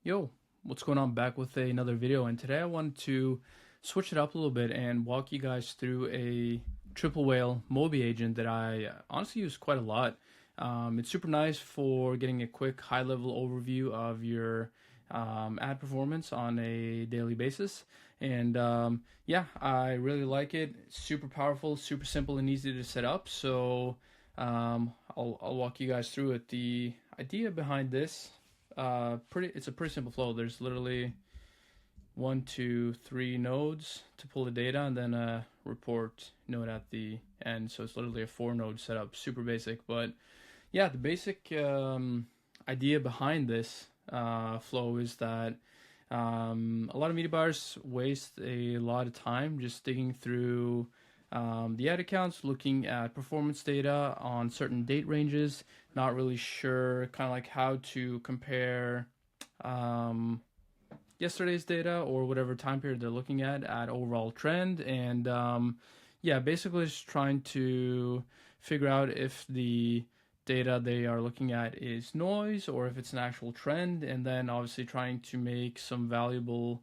Yo, what's going on? Back with another video, and today I wanted to switch it up a little bit and walk you guys through a TripleWhale Moby agent that I honestly use quite a lot. It's super nice for getting a quick high-level overview of your ad performance on a daily basis. And yeah, I really like it. It's super powerful, super simple, and easy to set up. So I'll walk you guys through it. The idea behind this, it's a pretty simple flow. There's literally 1, 2, 3 nodes to pull the data, and then a report node at the end. So it's literally a 4-node setup, super basic. But yeah, the basic idea behind this flow is that a lot of media buyers waste a lot of time just digging through the ad accounts, looking at performance data on certain date ranges, not really sure kind of like how to compare yesterday's data or whatever time period they're looking at overall trend. And yeah, basically just trying to figure out if the data they are looking at is noise or if it's an actual trend, and then obviously trying to make some valuable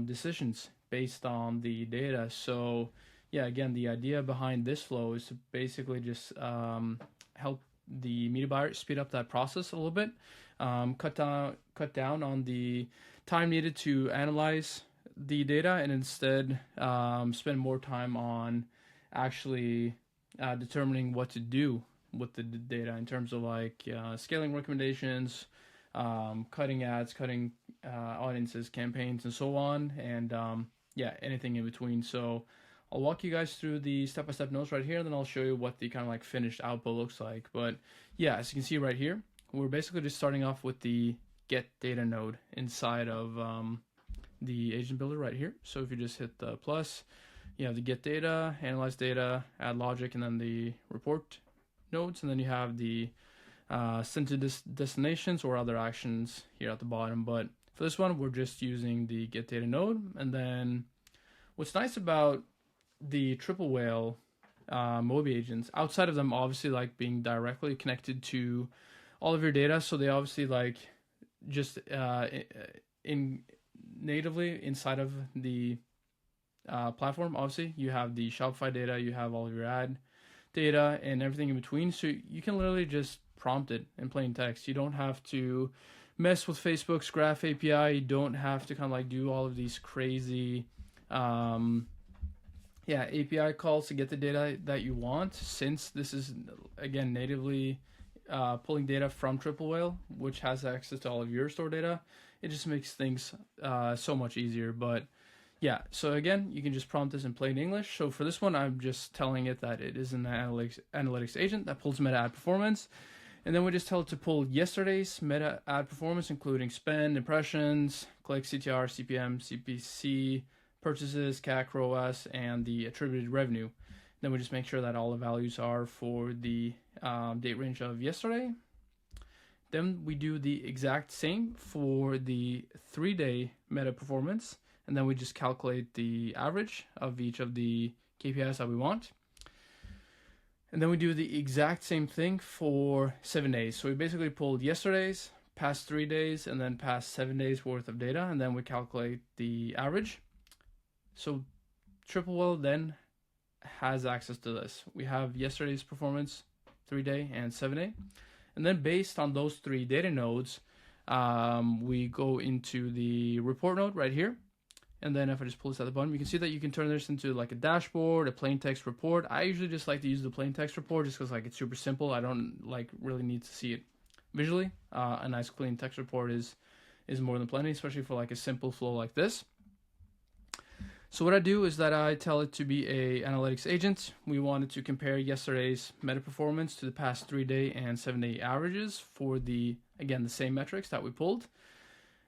decisions based on the data. So yeah, again, the idea behind this flow is to basically just help the media buyer speed up that process a little bit, cut down on the time needed to analyze the data, and instead spend more time on actually determining what to do with the data in terms of like scaling recommendations, cutting ads, cutting audiences, campaigns, and so on, and yeah, anything in between. So I'll walk you guys through the step-by-step notes right here, and then I'll show you what the kind of like finished output looks like. But yeah, as you can see right here, we're basically just starting off with the get data node inside of the agent builder right here. So if you just hit the plus, you have the get data, analyze data, add logic, and then the report nodes, and then you have the send to destinations or other actions here at the bottom. But for this one, we're just using the get data node. And then what's nice about the TripleWhale Moby agents, outside of them obviously like being directly connected to all of your data, so they obviously like just in natively inside of the platform, obviously you have the Shopify data, you have all of your ad data and everything in between, so you can literally just prompt it in plain text. You don't have to mess with Facebook's graph API. You don't have to kind of like do all of these crazy API calls to get the data that you want, since this is again natively pulling data from TripleWhale, which has access to all of your store data. It just makes things so much easier. But yeah, so again, you can just prompt this in plain English. So for this one, I'm just telling it that it is an analytics agent that pulls meta ad performance. And then we just tell it to pull yesterday's meta ad performance, including spend, impressions, click, CTR, CPM, CPC, purchases, CAC, ROAS, and the attributed revenue. Then we just make sure that all the values are for the date range of yesterday. Then we do the exact same for the 3-day meta performance, and then we just calculate the average of each of the KPIs that we want. And then we do the exact same thing for 7 days. So we basically pulled yesterday's, past 3 days, and then past 7 days worth of data, and then we calculate the average. So TripleWhale then has access to this. We have yesterday's performance, 3-day and 7-day. And then based on those 3 data nodes, we go into the report node right here. And then if I just pull this at the bottom, you can see that you can turn this into like a dashboard, a plain text report. I usually just like to use the plain text report just because like it's super simple. I don't like really need to see it visually. A nice clean text report is more than plenty, especially for like a simple flow like this. So what I do is that I tell it to be a analytics agent. We wanted to compare yesterday's meta performance to the past 3-day and 7-day averages for the same metrics that we pulled.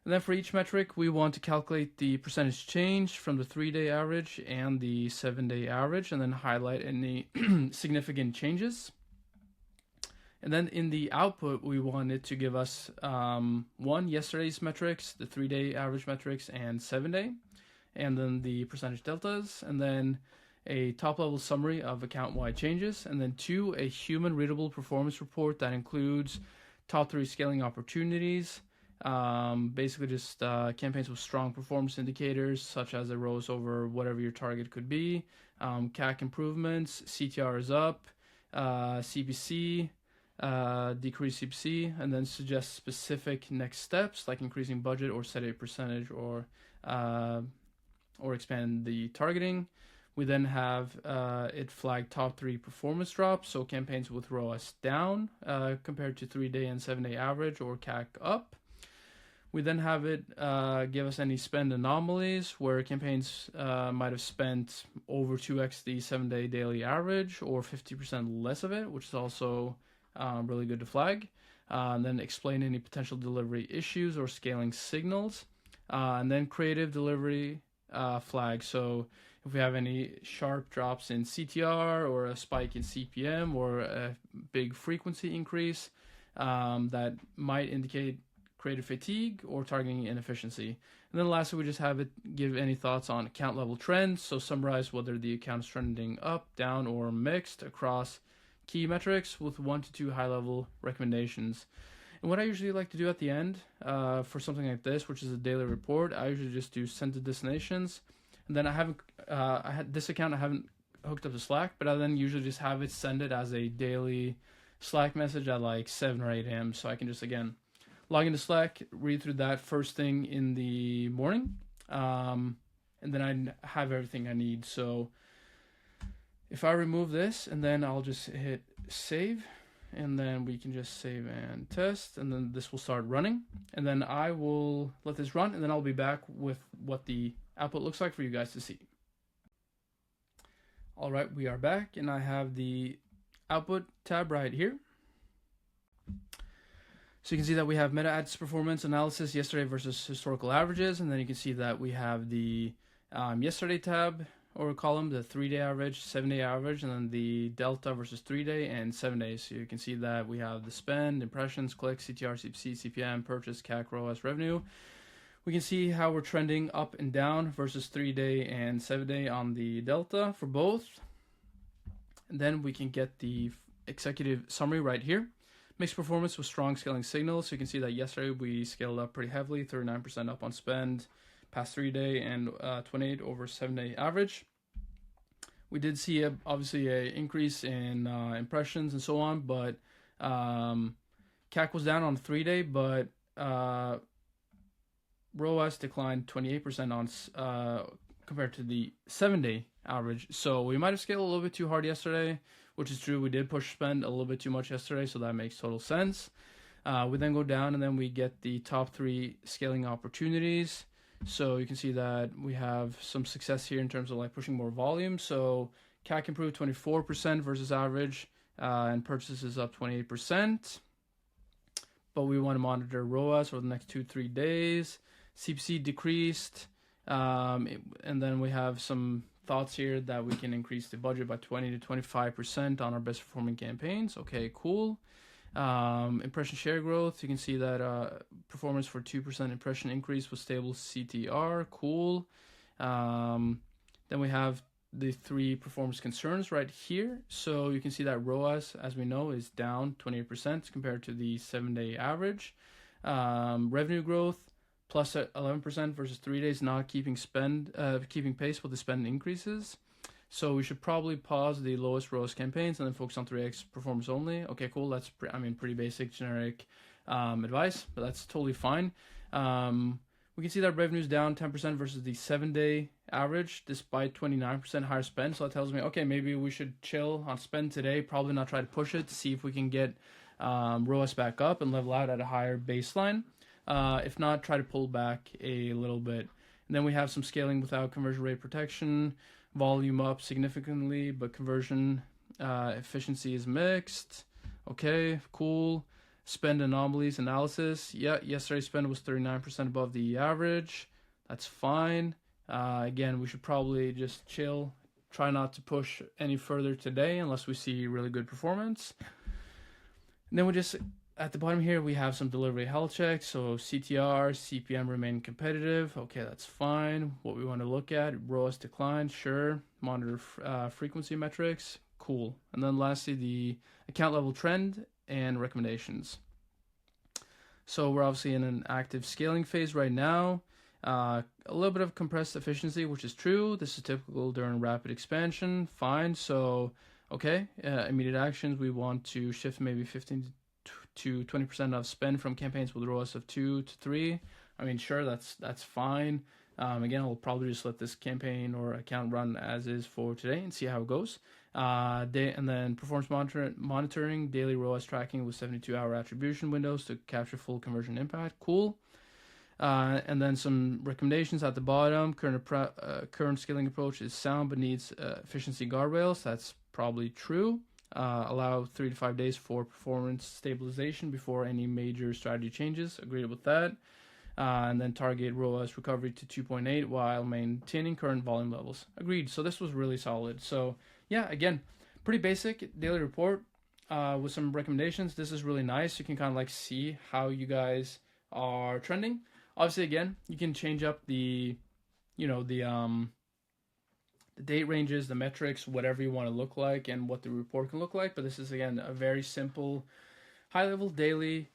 And then for each metric, we want to calculate the percentage change from the 3-day average and the 7-day average, and then highlight any significant changes. And then in the output, we want it to give us yesterday's metrics, the 3-day average metrics, and 7-day, and then the percentage deltas, and then a top-level summary of account-wide changes, and then 2, a human-readable performance report that includes top 3 scaling opportunities, Basically just campaigns with strong performance indicators, such as a ROAS over whatever your target could be. CAC improvements, CTR is up, CPC, decrease CPC, and then suggest specific next steps like increasing budget or set a percentage or expand the targeting. We then have it flag top 3 performance drops, so campaigns with ROAS down compared to 3-day and 7-day average, or CAC up. We then have it give us any spend anomalies where campaigns might have spent over 2x the 7-day daily average or 50% less of it, which is also really good to flag. And then explain any potential delivery issues or scaling signals. And then creative delivery flag. So if we have any sharp drops in CTR or a spike in CPM or a big frequency increase, that might indicate creative fatigue or targeting inefficiency. And then lastly, we just have it give any thoughts on account level trends. So summarize whether the account is trending up, down, or mixed across key metrics with 1 to 2 high level recommendations. And what I usually like to do at the end for something like this, which is a daily report, I usually just do send to destinations. And then I had this account I haven't hooked up to Slack, but I then usually just have it send it as a daily Slack message at like 7 or 8 a.m. So I can just, again, log into Slack, read through that first thing in the morning, and then I have everything I need. So if I remove this, and then I'll just hit save, and then we can just save and test, and then this will start running, and then I will let this run, and then I'll be back with what the output looks like for you guys to see. All right, we are back, and I have the output tab right here. So you can see that we have meta ads performance analysis yesterday versus historical averages, and then you can see that we have the yesterday tab or column, the 3-day average, 7-day average, and then the delta versus 3-day and 7 days. So you can see that we have the spend, impressions, clicks, CTR, CPC, CPM, purchase, CAC, ROAS, revenue. We can see how we're trending up and down versus 3-day and 7-day on the delta for both. And then we can get the executive summary right here. Mixed performance with strong scaling signals. So you can see that yesterday we scaled up pretty heavily, 39% up on spend, past 3-day and 28 over 7-day average. We did see obviously a increase in impressions and so on, but CAC was down on 3-day, but ROAS declined 28% on compared to the 7-day average. So we might have scaled a little bit too hard yesterday, which is true. We did push spend a little bit too much yesterday, so that makes total sense. We then go down, and then we get the top 3 scaling opportunities. So you can see that we have some success here in terms of like pushing more volume. So CAC improved 24% versus average, and purchases up 28%. But we want to monitor ROAS for the next 2-3 days. CPC decreased, and then we have some thoughts here that we can increase the budget by 20 to 25% on our best performing campaigns. Okay, cool. Impression share growth, you can see that performance for 2% impression increase with stable CTR. Cool. Then we have the 3 performance concerns right here. So you can see that ROAS, as we know, is down 28% compared to the 7-day average. Revenue growth plus 11% versus 3 days, not keeping pace with the spend increases. So we should probably pause the lowest ROAS campaigns and then focus on 3x performance only. Okay, cool. That's pretty basic, generic advice, but that's totally fine. We can see that revenue's down 10% versus the 7-day average, despite 29% higher spend. So that tells me, okay, maybe we should chill on spend today. Probably not try to push it to see if we can get ROAS back up and level out at a higher baseline. If not, try to pull back a little bit. And then we have some scaling without conversion rate protection. Volume up significantly, but conversion efficiency is mixed. Okay, cool. Spend anomalies analysis. Yeah, yesterday's spend was 39% above the average. That's fine. Again, we should probably just chill. Try not to push any further today unless we see really good performance. And then we just, at the bottom here, we have some delivery health checks. So CTR, CPM remain competitive. Okay, that's fine. What we want to look at, ROAS decline, sure. Monitor frequency metrics, cool. And then lastly, the account level trend and recommendations. So we're obviously in an active scaling phase right now. A little bit of compressed efficiency, which is true. This is typical during rapid expansion. Fine. So, okay, immediate actions. We want to shift maybe 15 to 20% of spend from campaigns with ROAS of 2 to 3. I mean, sure, that's fine. Again, I'll probably just let this campaign or account run as is for today and see how it goes. And then performance monitoring, daily ROAS tracking with 72-hour attribution windows to capture full conversion impact. Cool. And then some recommendations at the bottom. Current scaling approach is sound but needs efficiency guardrails. That's probably true. Allow 3 to 5 days for performance stabilization before any major strategy changes. Agreed with that. And then target ROAS recovery to 2.8 while maintaining current volume levels. Agreed. So this was really solid. So yeah, again, pretty basic daily report with some recommendations. This is really nice. You can kind of like see how you guys are trending. Obviously, again, you can change up the date ranges, the metrics, whatever you want to look like, and what the report can look like. But this is, again, a very simple, high-level daily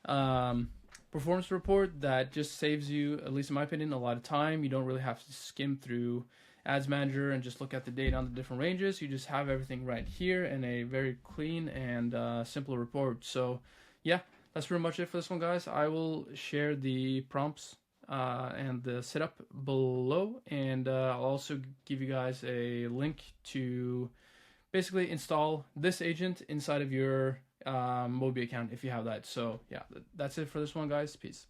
performance report that just saves you, at least in my opinion, a lot of time. You don't really have to skim through Ads Manager and just look at the data on the different ranges. You just have everything right here in a very clean and simple report. So, yeah, that's pretty much it for this one, guys. I will share the prompts and the setup below, and I'll also give you guys a link to basically install this agent inside of your Moby account if you have that. So yeah, that's it for this one, guys. Peace.